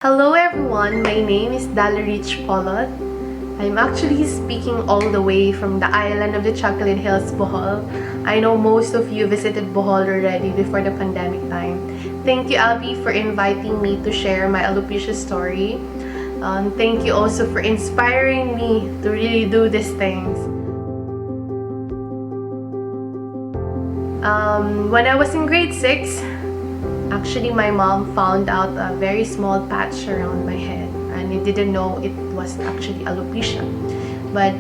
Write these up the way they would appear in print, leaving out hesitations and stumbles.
Hello everyone, my name is Dalarich Polot. I'm actually speaking all the way from the island of the Chocolate Hills, Bohol. I know most of you visited Bohol already before the pandemic time. Thank you, Abby, for inviting me to share my alopecia story. Thank you also for inspiring me to really do these things. When I was in grade 6, actually, my mom found out a very small patch around my head and I didn't know it was actually alopecia. But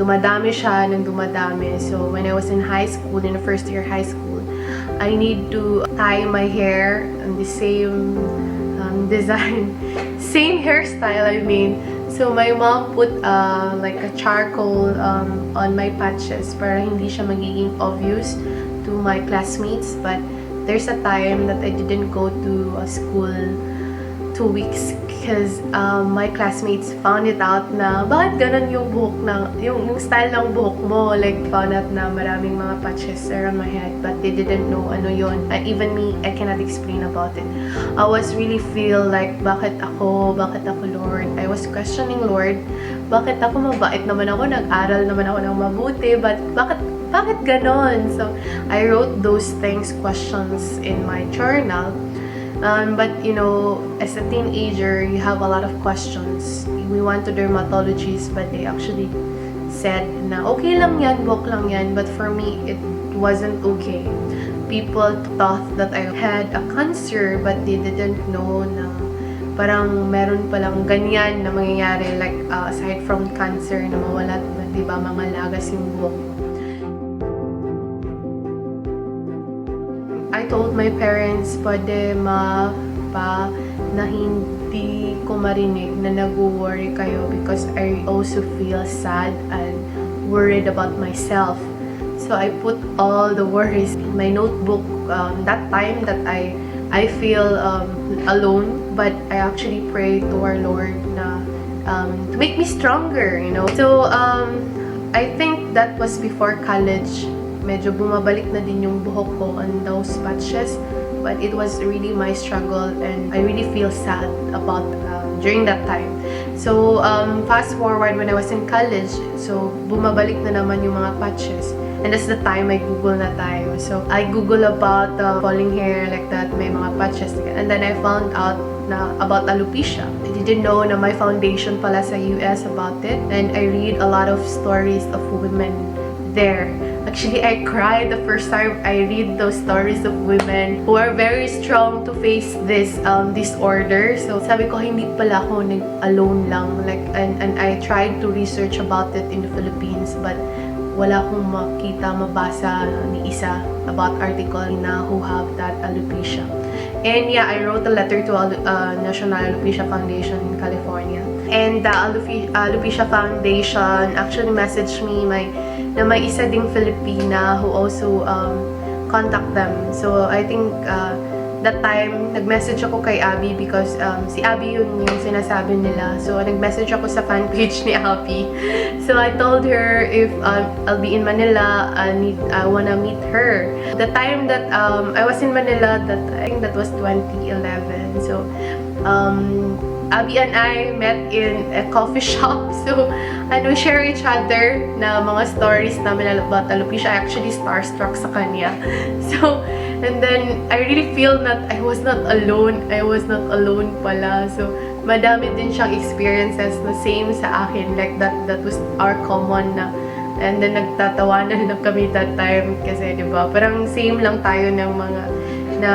dumadami siya nang dumadami. So when I was in high school, in the first year high school, I need to tie my hair in the same design, same hairstyle, I mean. So my mom put like a charcoal on my patches para hindi siya magiging obvious to my classmates. But there's a time that I didn't go to school 2 weeks because my classmates found it out na bakit ganun yung buhok ng, yung style ng buhok mo. Like, found out na maraming mga patches around my head, but they didn't know ano yun. Even me, I cannot explain about it. I was really feel like, bakit ako, Lord? I was questioning, Lord, bakit ako mabait naman ako, nag-aral naman ako ng mabuti, but bakit ganon? So, I wrote those things, questions in my journal. But, you know, as a teenager, you have a lot of questions. We went to dermatologists, but they actually said na okay lang yan, buhok lang yan. But for me, it wasn't okay. People thought that I had a cancer, but they didn't know na parang meron palang ganyan na mangyayari. Like, aside from cancer na mawala, diba, mga lagas yung buhok. I told my parents, pwede pa na hindi ko marinig na nag-worry kayo because I also feel sad and worried about myself. So I put all the worries in my notebook. That time that I feel alone, but I actually prayed to our Lord na to make me stronger, you know. So I think that was before college. Medyo bumabalik na din yung buhok ko on those patches, but it was really my struggle and I really feel sad about during that time. So fast forward when I was in college, so bumabalik na naman yung mga patches, and that's the time I Google na tayo. So I Google about falling hair like that, may mga patches, and then I found out na about alopecia. I didn't know na may foundation pala sa US about it, and I read a lot of stories of women there. Actually, I cried the first time I read those stories of women who are very strong to face this disorder. So, sabi ko, hindi pala ako alone lang. Like, and I tried to research about it in the Philippines, but wala akong makita, mabasa ni isa about article na who have that alopecia. And yeah, I wrote a letter to National Alopecia Foundation in California. And the Alopecia Foundation actually messaged me na may isa ding Filipina who also contact them. So I think that time, nag-message ako kay Abby because si Abby yun yung sinasabi nila. So nag-message ako sa fan page ni Abby. So I told her if I'll be in Manila, I wanna meet her. The time that I was in Manila, I think that was 2011. So Abby and I met in a coffee shop. So, we share each other na mga stories namin about alopecia. I actually starstruck sa kanya. So, and then, I really feel that I was not alone. I was not alone pala. So, madami din siyang experiences na same sa akin. Like, that was our common na. And then, nagtatawanan lang kami that time. Kasi, di ba, parang same lang tayo ng mga na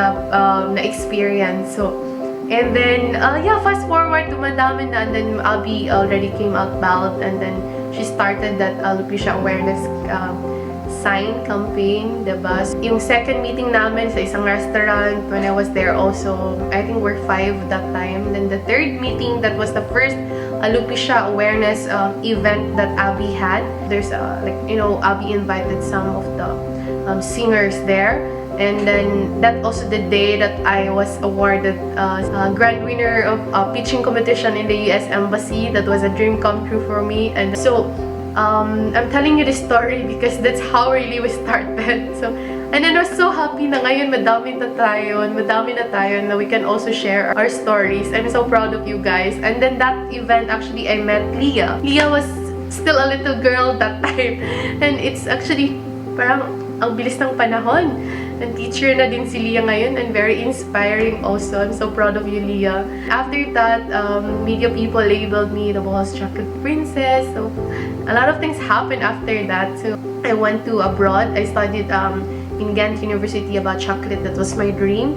experience. So, and then, yeah, fast forward, dumadami na, and then Abby already came out bald, and then she started that Alopecia Awareness sign campaign, diba? Yung second meeting namin sa isang restaurant, when I was there also, I think we're 5 that time. Then the third meeting, that was the first Alopecia Awareness event that Abby had. There's, like, you know, Abby invited some of the singers there. And then, that also the day that I was awarded grand winner of a pitching competition in the US Embassy. That was a dream come true for me. And so, I'm telling you this story because that's how really we started. So, And then I was so happy na ngayon madami na tayo na we can also share our stories. I'm so proud of you guys. And then that event, actually, I met Leah. Leah was still a little girl that time. And it's actually parang ang bilis ng panahon. And teacher na din si Leah ngayon, and very inspiring also. I'm so proud of you, Leah. After that, media people labeled me the Bohos Chocolate Princess. So a lot of things happened after that. So I went to abroad. I studied in Ghent University about chocolate. That was my dream.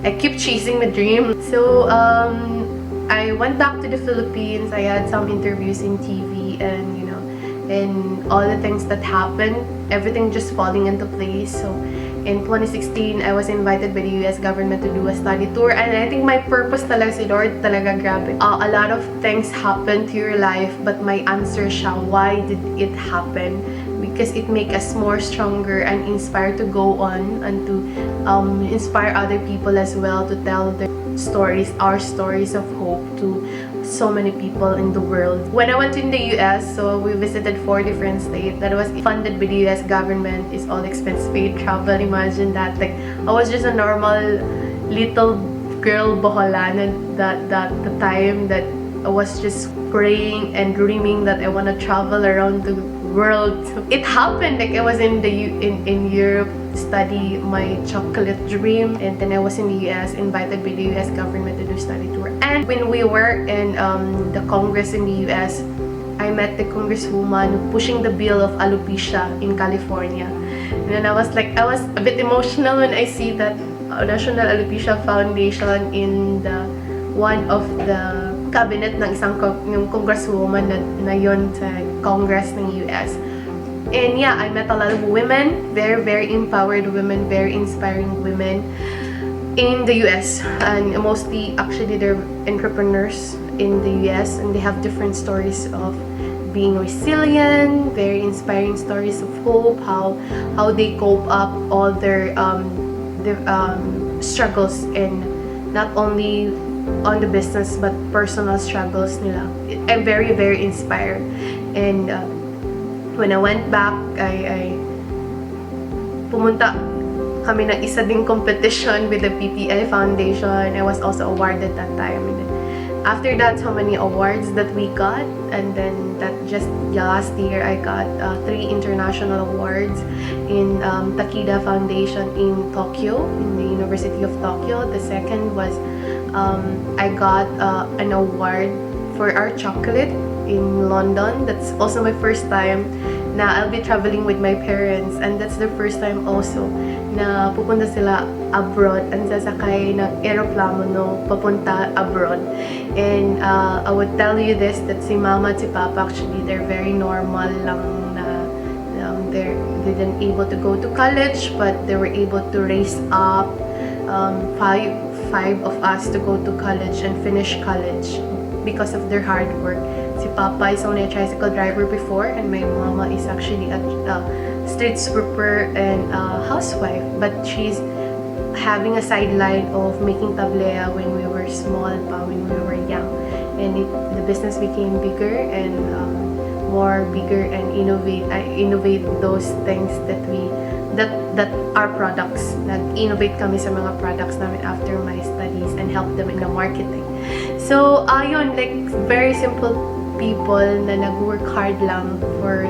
I keep chasing my dream. So I went back to the Philippines. I had some interviews in TV, and and all the things that happened, everything just falling into place. So in 2016, I was invited by the US government to do a study tour, and I think my purpose talaga si Lord talaga, grabe. A lot of things happened to your life, but my answer siya, why did it happen? Because it make us more stronger and inspired to go on, and to inspire other people as well to tell their stories, our stories of hope to so many people in the world. When I went in the US, so we visited 4 different states that was funded by the US government. It's all expense paid travel. Imagine that. Like, I was just a normal little girl Boholana that the time that I was just praying and dreaming that I want to travel around the world. It happened. Like, I was in Europe study my chocolate dream, and then I was in the US invited by the US government to do study tour. And when we were in the Congress in the US, I met the congresswoman pushing the bill of alopecia in California. And then I was a bit emotional when I see that National Alopecia Foundation in the one of the cabinet ng isang yung congresswoman na yon sa Congress ng US. And yeah, I met a lot of women, very empowered women, very inspiring women in the US. And mostly, actually, they're entrepreneurs in the US, and they have different stories of being resilient, very inspiring stories of hope, how they cope up all their struggles, and not only on the business but personal struggles nila. I'm very inspired. And when I went back, I pumunta kami ng isa ding competition with the PPI Foundation. I was also awarded that time. And then after that, so many awards that we got, and then that just last year I got 3 international awards in Takeda Foundation in Tokyo, in the University of Tokyo. The second was I got an award for our chocolate in London. That's also my first time na I'll be traveling with my parents, and that's the first time also na pupunta sila abroad and sasakay ng aeroplano papunta abroad. And I would tell you this, that si mama at si papa, actually they're very normal lang na they didn't able to go to college, but they were able to raise up five of us to go to college and finish college because of their hard work. Si Papa is only a tricycle driver before, and my mama is actually a street sweeper and a housewife. But she's having a sideline of making tablea when we were small, when we were young. And the business became bigger and more bigger, and innovate those things that are products. Nag-innovate kami sa mga products namin after my studies and help them in the marketing. So, ayun, like, very simple people na nag-work hard lang for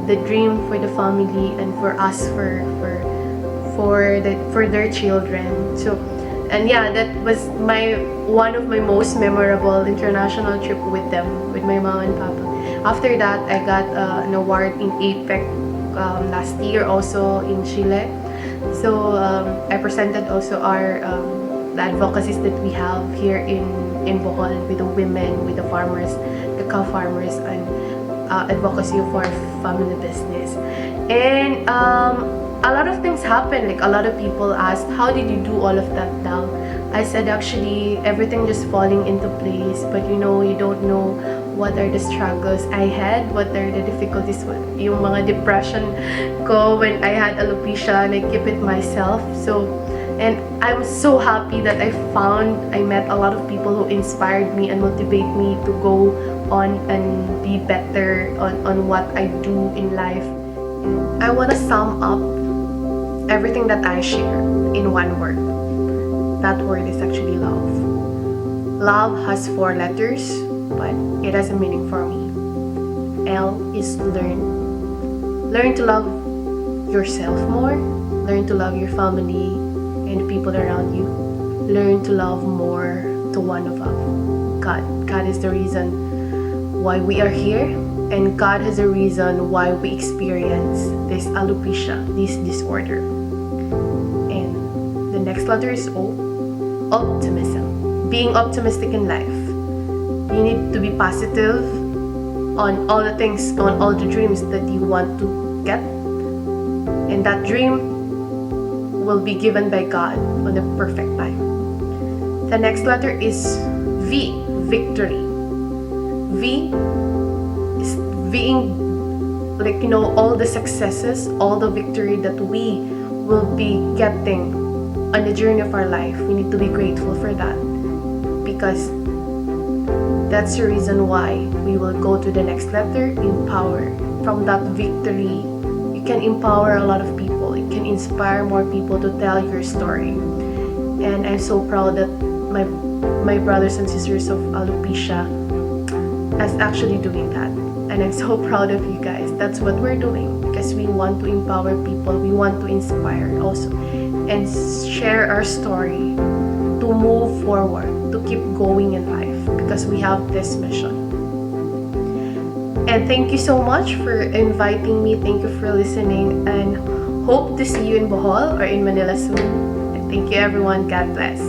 the dream, for the family, and for us, for their children. So, and yeah, that was one of my most memorable international trip with them, with my mom and papa. After that, I got an award in APEC last year, also in Chile. So I presented also the advocacies that we have here in Bohol with the women, with the farmers, the cow farmers, and advocacy of our family business. And a lot of things happened. Like, a lot of people asked, how did you do all of that now? I said, actually, everything just falling into place. But you don't know what are the struggles I had, what are the difficulties, yung mga depression ko when I had alopecia, and I keep it myself. So, and I'm so happy that I met a lot of people who inspired me and motivate me to go on and be better on what I do in life. I want to sum up everything that I share in one word. That word is actually love. Love has 4 letters, but it has a meaning for me. L is learn. Learn to love yourself more. Learn to love your family and the people around you. Learn to love more to one of us. God. God is the reason why we are here, and God has a reason why we experience this alopecia, this disorder. And the next letter is O. Optimism. Being optimistic in life. You need to be positive on all the things, on all the dreams that you want to get. And that dream will be given by God on the perfect time. The next letter is V, victory. V is being, like, all the successes, all the victory that we will be getting on the journey of our life. We need to be grateful for that, because that's the reason why we will go to the next letter, empower. From that victory, you can empower a lot of people. You can inspire more people to tell your story. And I'm so proud that my brothers and sisters of alopecia is actually doing that. And I'm so proud of you guys. That's what we're doing, because we want to empower people. We want to inspire also and share our story to move forward, to keep going in life, because we have this mission. And thank you so much for inviting me. Thank you for listening, and hope to see you in Bohol or in Manila soon. And thank you, everyone. God bless.